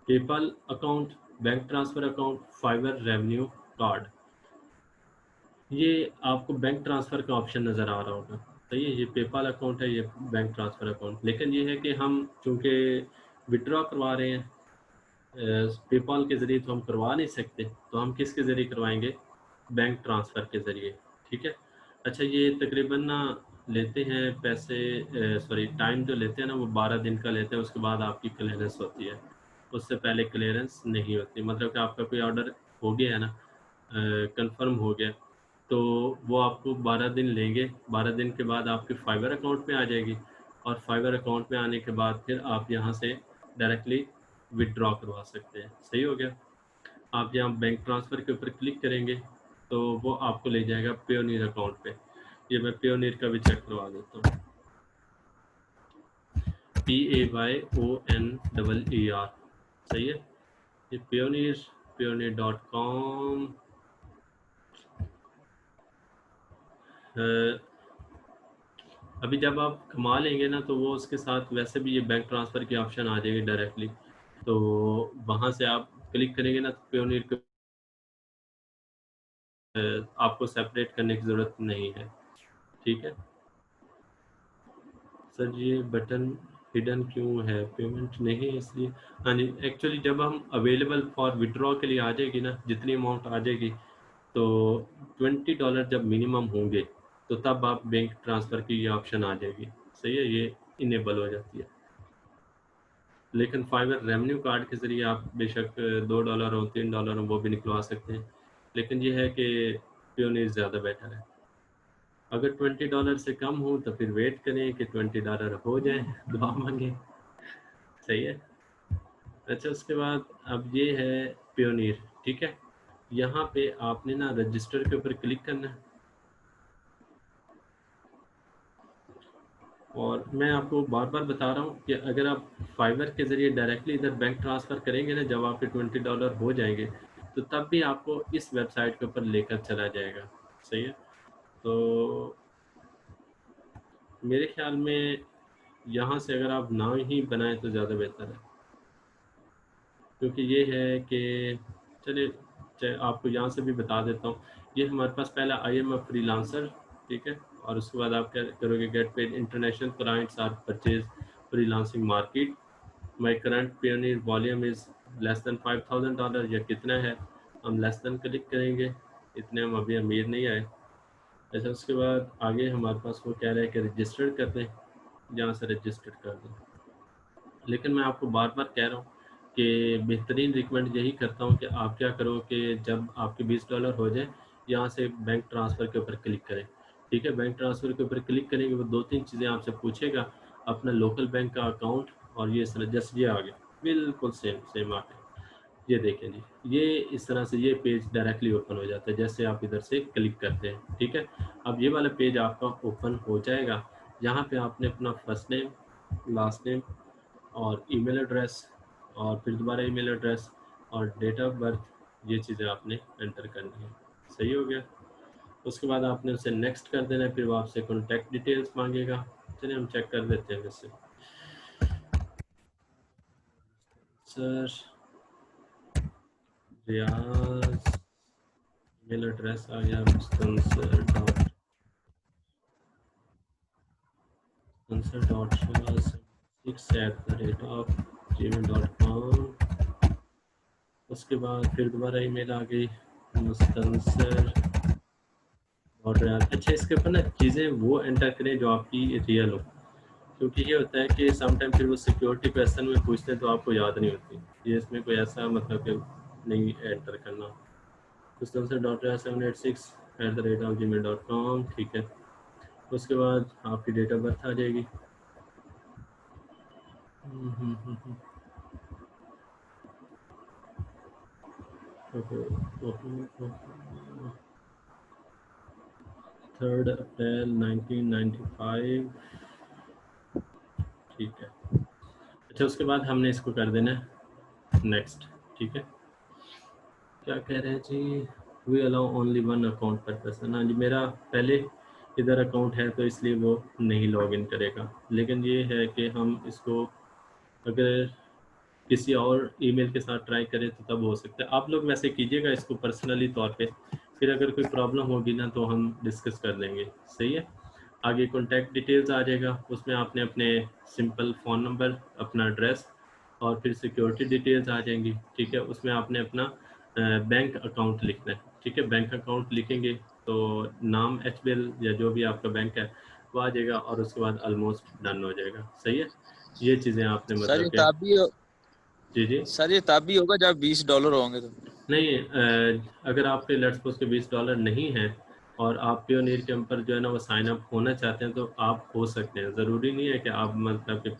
A: PayPal account, bank transfer account, Fiverr revenue card. ये आपको बैंक ट्रांसफ़र का ऑप्शन नज़र आ रहा होगा। सही है, ये पेपाल अकाउंट है, ये बैंक ट्रांसफ़र अकाउंट। लेकिन ये है कि हम चूँकि विड्रॉ करवा रहे हैं पेपाल के ज़रिए तो हम करवा नहीं सकते, तो हम किसके ज़रिए करवाएंगे? बैंक ट्रांसफ़र के ज़रिए। ठीक है। अच्छा, ये तकरीबन ना लेते हैं पैसे, सॉरी टाइम जो लेते हैं ना वो 12 दिन का लेते हैं, उसके बाद आपकी क्लियरेंस होती है, उससे पहले क्लियरेंस नहीं होती। मतलब कि आपका कोई ऑर्डर हो गया है ना, कंफर्म हो गया, तो वो आपको 12 दिन लेंगे। 12 दिन के बाद आपके फाइवर अकाउंट में आ जाएगी, और फाइवर अकाउंट में आने के बाद फिर आप यहाँ से डायरेक्टली विड्रॉ करवा सकते हैं। सही हो गया। आप यहाँ बैंक ट्रांसफ़र के ऊपर क्लिक करेंगे तो वो आपको ले जाएगा पेयोनियर अकाउंट पे। ये मैं पेयोनियर का भी चेक करवा देता हूँ। PAYONEER, सही है। ये payoneer.com। अभी जब आप कमा लेंगे ना तो वो उसके साथ वैसे भी ये बैंक ट्रांसफ़र की ऑप्शन आ जाएगी डायरेक्टली, तो वहाँ से आप क्लिक करेंगे ना तो पेयोनियर को आपको सेपरेट करने की ज़रूरत नहीं है। ठीक है सर, ये बटन हिडन क्यों है? पेमेंट नहीं है इसलिए। हाँ जी, एक्चुअली जब हम अवेलेबल फॉर विड्रॉ के लिए आ जाएगी ना, जितनी अमाउंट आ जाएगी, तो $20 जब मिनिमम होंगे तो तब आप बैंक ट्रांसफ़र की ये ऑप्शन आ जाएगी। सही है, ये इनेबल हो जाती है। लेकिन फाइवर रेवेन्यू कार्ड के ज़रिए आप बेशक $2 हो, $3 हो, वो भी निकलवा सकते हैं। लेकिन ये है कि पेयोनियर ज़्यादा बेटर है। अगर $20 से कम हो तो फिर वेट करें कि $20 हो जाए, दुआ मांगे। सही है। अच्छा, उसके बाद अब ये है पेयोनियर। ठीक है, यहाँ पे आपने ना रजिस्टर के ऊपर क्लिक करना है, और मैं आपको बार बार बता रहा हूँ कि अगर आप फाइवर के ज़रिए डायरेक्टली इधर बैंक ट्रांसफ़र करेंगे ना, जब आपके $20 हो जाएंगे तो तब भी आपको इस वेबसाइट के ऊपर लेकर चला जाएगा। सही है, तो मेरे ख्याल में यहाँ से अगर आप ना ही बनाएं तो ज़्यादा बेहतर है, क्योंकि ये है कि चलिए आपको यहाँ से भी बता देता हूँ। ये हमारे पास पहला आई एम अ फ्रीलांसर, ठीक है, और उसके बाद आप क्या करोगे? Get paid international clients are purchase freelancing market, my current Payoneer volume is less than $5000, या कितना है? हम लेस देन क्लिक करेंगे, इतने हम अभी अमीर नहीं आए। अच्छा, उसके बाद आगे हमारे पास वो कह रहा है कि रजिस्टर्ड कर दें, यहाँ से रजिस्टर्ड कर दें। लेकिन मैं आपको बार बार कह रहा हूँ कि बेहतरीन रिकमेंड यही करता हूँ कि आप क्या करो कि जब आपके $20 हो जाए, यहाँ से बैंक ट्रांसफ़र के ऊपर क्लिक करें। ठीक है, बैंक ट्रांसफ़र के ऊपर क्लिक करेंगे, वो 2-3 चीज़ें आपसे पूछेगा, अपना लोकल बैंक का अकाउंट, और ये जस्ट ये आ गया, बिल्कुल सेम सेम आ गया। ये देखें जी, ये इस तरह से ये पेज डायरेक्टली ओपन हो जाता है जैसे आप इधर से क्लिक करते हैं। ठीक है, अब ये वाला पेज आपका ओपन हो जाएगा। यहाँ पे आपने अपना फर्स्ट नेम, लास्ट नेम और ईमेल एड्रेस, और फिर दोबारा ईमेल एड्रेस और डेट ऑफ बर्थ, ये चीज़ें आपने एंटर करनी है। सही हो गया। उसके बाद आपने उसे नेक्स्ट कर देना है, फिर वो आपसे कॉन्टैक्ट डिटेल्स मांगेगा। चलिए हम चेक कर लेते हैं वैसे। सर रियाज, ईमेल एड्रेस आ गया mustanser.shah6@gmail.com। उसके बाद फिर दोबारा ईमेल आ गई मुस्तंसर और रियाज। अच्छा, इसके ऊपर ना चीज़ें वो एंटर करें जो आपकी रियल हो, क्योंकि ये होता है कि सम टाइम फिर वो सिक्योरिटी क्वेश्चन में पूछते हैं तो आपको याद नहीं होती। ये इसमें कोई ऐसा मतलब कि नहीं एंटर करना। mustanser.786@gmail.com, ठीक है। उसके बाद आपकी डेट ऑफ बर्थ आ जाएगी। थर्ड अप्रैल 1995, ठीक है। अच्छा, उसके बाद हमने इसको कर देना है नेक्स्ट। ठीक है, क्या कह रहे हैं जी? We allow only one account per person. हाँ जी, मेरा पहले इधर अकाउंट है तो इसलिए वो नहीं लॉग इन करेगा। लेकिन ये है कि हम इसको अगर किसी और ईमेल के साथ ट्राई करें तो तब हो सकता है। आप लोग वैसे कीजिएगा इसको पर्सनली तौर पे, फिर अगर कोई प्रॉब्लम होगी ना तो हम डिस्कस कर लेंगे। सही है। आगे कॉन्टैक्ट डिटेल्स आ जाएगा, उसमें आपने अपने सिंपल फ़ोन नंबर, अपना एड्रेस और फिर सिक्योरिटी डिटेल्स आ जाएंगी। ठीक है, उसमें आपने अपना बैंक अकाउंट लिखना है। ठीक है, बैंक अकाउंट लिखेंगे तो नाम एचबीएल या जो भी आपका बैंक है वो आ जाएगा और उसके बाद ऑलमोस्ट डन हो जाएगा। सही है, ये चीज़ें आपने
B: सर
A: मतलब
B: ये
A: कि
B: तब भी
A: जी जी
B: सर ये तब भी होगा जब $20 होंगे तो।
A: नहीं, अगर आपके लेट्स सपोज के $20 नहीं है और आप पियोनियर के ऊपर जो है ना वो साइन अप होना चाहते हैं तो आप हो सकते हैं। ज़रूरी नहीं है कि आप मतलब कि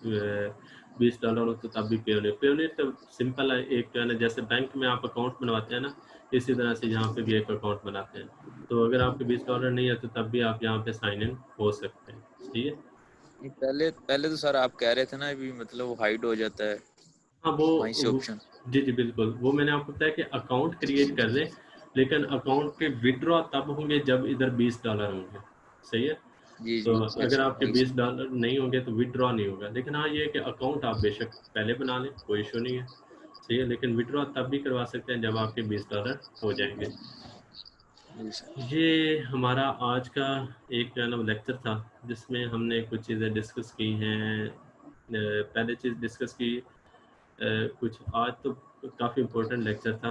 A: $20 हो तो तब भी पियोनियर पियोनियर तो सिंपल है। एक जो है ना जैसे बैंक में आप अकाउंट बनवाते हैं ना, इसी तरह से यहाँ पे भी एक अकाउंट बनाते हैं। तो अगर आपके $20 नहीं है तो तब भी आप यहाँ पे साइन इन हो सकते हैं। सही है।
B: नहीं, पहले पहले तो सर आप कह रहे थे ना भी मतलब वो हाइड हो जाता है
A: हाँ
B: वहीं से
A: वो
B: ऑप्शन।
A: जी जी बिल्कुल, वो मैंने आपको बताया कि अकाउंट क्रिएट कर दें, लेकिन अकाउंट के विड्रॉ तब होंगे जब इधर $20 होंगे। सही है।
B: जी
A: तो
B: जी
A: अगर
B: अच्छा
A: आपके
B: जी सर।
A: $20 नहीं होंगे तो विड्रॉ नहीं होगा। लेकिन हाँ ये है कि अकाउंट आप बेशक पहले बना लें, कोई इशू नहीं है। सही है, लेकिन विड्रॉ तब भी करवा सकते हैं जब आपके $20 हो जाएंगे।
B: जी सर।
A: ये हमारा आज का एक जो है ना लेक्चर था जिसमें हमने कुछ चीज़ें डिस्कस की हैं। पहले चीज़ डिस्कस की कुछ आज तो काफ़ी इम्पोर्टेंट लेक्चर था।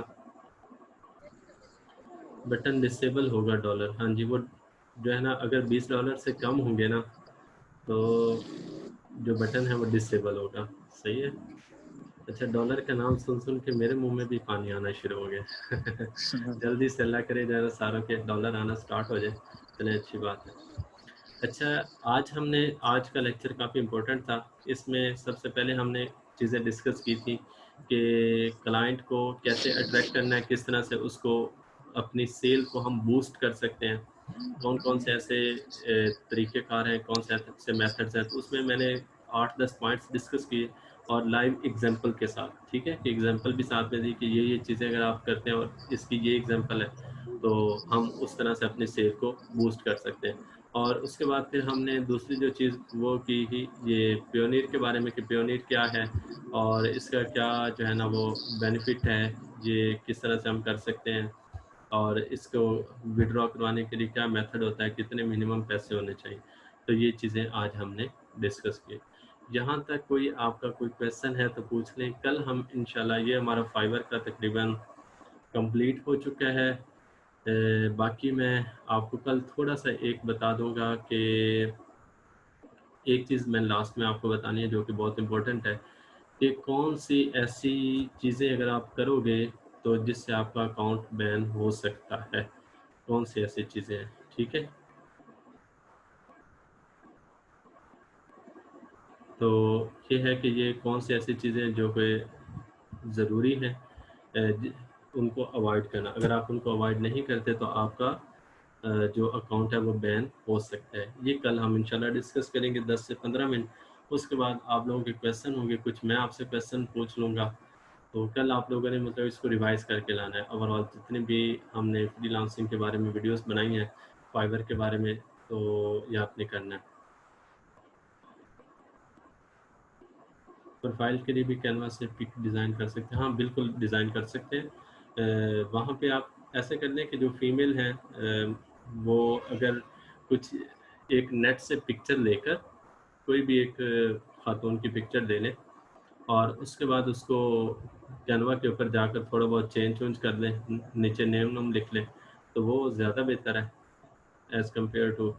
A: बटन डिसेबल होगा डॉलर, हाँ जी, वो जो है ना अगर $20 से कम होंगे ना तो जो बटन है वो डिसेबल होगा। सही है। अच्छा, डॉलर का नाम सुन सुन के मेरे मुंह में भी पानी आना शुरू हो गया। जल्दी से अल्लाह करे ज़रा सारों के डॉलर आना स्टार्ट हो जाए। चले, अच्छी बात है। अच्छा, आज का लेक्चर काफ़ी इम्पोर्टेंट था। इसमें सबसे पहले हमने चीज़ें डिस्कस की थी कि क्लाइंट को कैसे अट्रैक्ट करना है, किस तरह से उसको अपनी सेल को हम बूस्ट कर सकते हैं, कौन-कौन से ऐसे तरीक़ेकार हैं, कौन से ऐसे मेथड्स हैं। तो उसमें मैंने 8-10 पॉइंट्स डिस्कस किए और लाइव एग्ज़ाम्पल के साथ। ठीक है, कि एग्ज़ाम्पल भी साथ में दी कि ये चीज़ें अगर आप करते हैं और इसकी ये एग्ज़ाम्पल है, तो हम उस तरह से अपनी सेल को बूस्ट कर सकते हैं। और उसके बाद फिर हमने दूसरी जो चीज़ वो की ही ये पियोनियर के बारे में कि पियोनियर क्या है और इसका क्या जो है ना वो बेनिफिट है, ये किस तरह से हम कर सकते हैं और इसको विड्रॉ करवाने के लिए क्या मेथड होता है, कितने मिनिमम पैसे होने चाहिए। तो ये चीज़ें आज हमने डिस्कस की। यहाँ तक कोई आपका कोई क्वेश्चन है तो पूछ लें। कल हम इंशाल्लाह, ये हमारा फाइवर का तकरीबन कंप्लीट हो चुका है। बाकी मैं आपको कल थोड़ा-सा एक बता दूँगा कि एक चीज़ मैं लास्ट में आपको बतानी है जो कि बहुत इम्पोर्टेंट है कि कौन-सी ऐसी चीज़ें अगर आप करोगे तो जिससे आपका अकाउंट बैन हो सकता है। कौन-सी ऐसी चीज़ें हैं, ठीक है? तो ये है कि ये कौन-सी ऐसी चीज़ें हैं जो कि ज़रूरी हैं उनको अवॉइड करना। अगर आप उनको अवॉइड नहीं करते तो आपका जो अकाउंट है वो बैन हो सकता है। ये कल हम इंशाल्लाह डिस्कस करेंगे 10 से 15 मिनट। उसके बाद आप लोगों के क्वेश्चन होंगे, कुछ मैं आपसे क्वेश्चन पूछ लूँगा। तो कल आप लोगों ने मतलब इसको रिवाइज़ करके लाना है। ओवरऑल जितने भी हमने फ्रीलांसिंग के बारे में वीडियोज़ बनाई हैं, फाइवर के बारे में, तो ये आपने करना है। प्रोफाइल के लिए भी कैनवा से पिक डिज़ाइन कर सकते हैं। हाँ, बिल्कुल डिज़ाइन कर सकते हैं। वहाँ पे आप ऐसे कर लें कि जो फीमेल हैं वो अगर कुछ एक नेट से पिक्चर लेकर कोई भी एक खातून की पिक्चर ले लें और उसके बाद उसको कैनवा के ऊपर जाकर थोड़ा बहुत चेंज कर लें, नीचे नेम नूम लिख लें, तो वो ज़्यादा बेहतर है एज़ कम्पेयर टू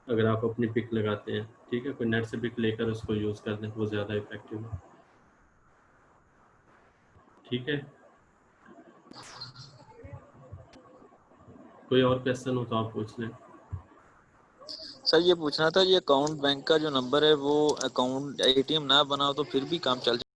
A: अगर आप अपनी पिक लगाते हैं। ठीक है, कोई नेट से पिक लेकर उसको यूज़ कर लें, वो ज़्यादा इफ़ेक्टिव है। ठीक है, कोई और क्वेश्चन हो तो आप पूछ लें।
B: सर ये पूछना था, ये अकाउंट बैंक का जो नंबर है वो अकाउंट एटीएम ना बनाओ तो फिर भी काम चल